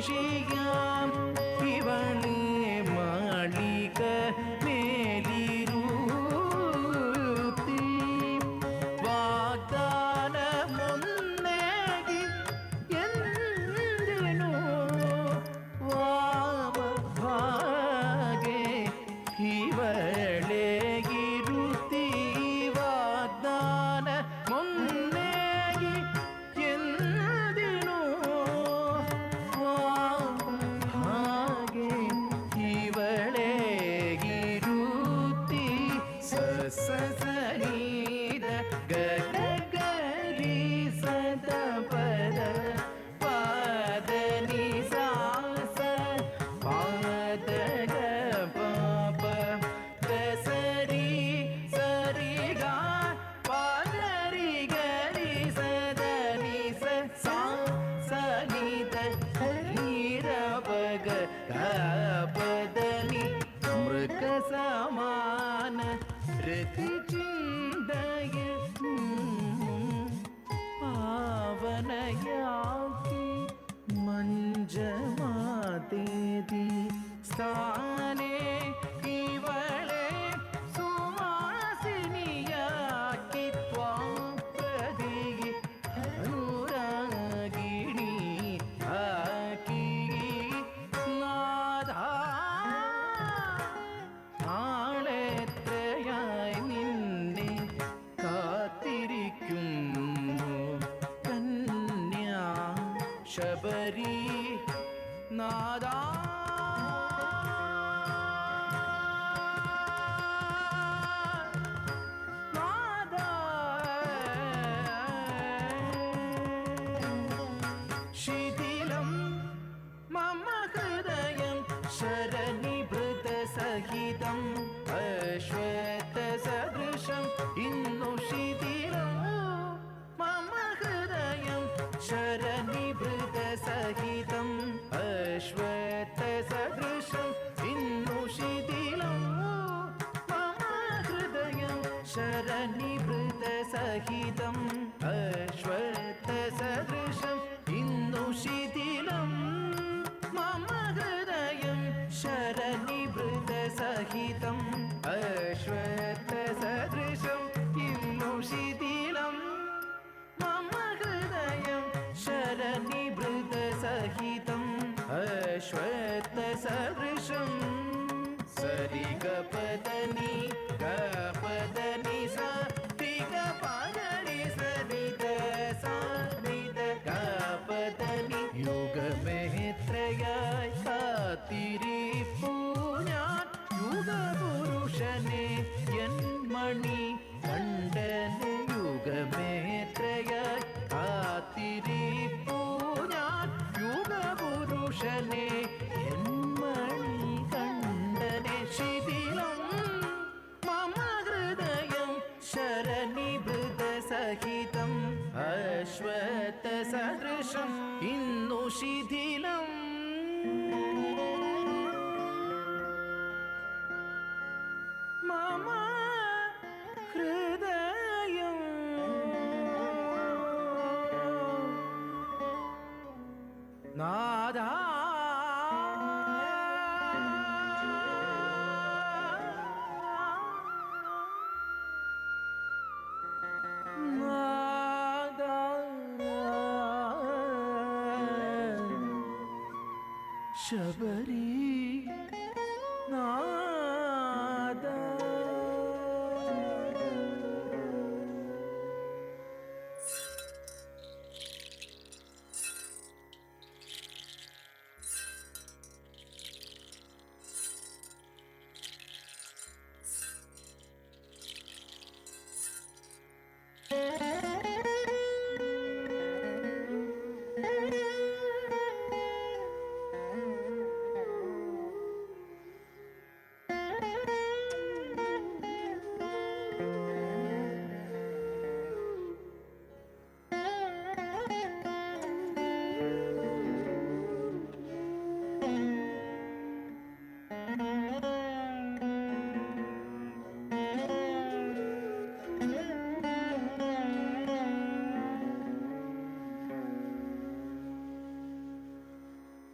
ഋഷിയാം ഇവളെ മാളിക മേലിരുത്തി വാഗ്ദാനമൊന്നേകി എന്തിനു വാമഭാഗേ ഇവളെ ഇരുത്തി വാഗ്ദാനമൊന്നേകി എന്തിനു വാമഭാഗേ ഇവളെ ഇരുത്തി സസനീത ഗഗരി സദപദ പദനി സാസ പാദഗ പാപ ദസരി സരി ഗ പദരി ഗരി സദനി സ സനിത നീരപഗ പദനി മൃഗ സമാന രതി ചിന്തയ പാവനയാക്കി മഞ്ജമാതേതി സ്ഥാനേ ഇവളെ സുവാസിനിയാക്കി ത്വാം പ്രതി അനുരാഗിണി ആക്കി നാഥ നാളെത്രയായി നിന്നെ കാത്തിരിക്കുന്നു കന്യാ ശബരി നാദാ ശിഥിലം മമ ഹൃദയം ശരനിഭൃതസഹിതം അശ്വത്ഥസദൃശം ഇന്നു ശിഥിലം മമ ഹൃദയം ശരനിഭൃതസഹിതം അശ്വത്ഥസദൃശം ഇന്നു ശിഥിലം മമ ഹൃദയം ശരനിഭൃതസഹിതം അശ്വത്ഥസദൃശം ഇന്നു ശിഥിലം മമ ഹൃദയം ശരനിഭൃതസഹിതം അശ്വത്ഥസദൃശം ഇന്നു ശിഥിലം മമ ഹൃദയം ശരനിഭൃതസഹിതം അശ്വത്ഥസദൃശം സരിഗപദനി ഗപദനി സരിഗ പദനി സരിത സരിത ഗപദനി യുഗമേത്രയായി കാത്തിരിപ്പൂ ഞാൻ യുഗപുരുഷനെ എൻ മണി കണ്ടനെ യുഗമേത്രയായി കാത്തിരിപ്പൂ ഞാൻ യുഗപുരുഷനെ എൻ മണി കണ്ടനെ ശിഥിലം മമ ഹൃദയം ശരനിഭൃതസഹിതം അശ്വത്ഥസദൃശം ഇന്നു ശിഥിലം മമ ഹൃദയം നാദാ ശബരി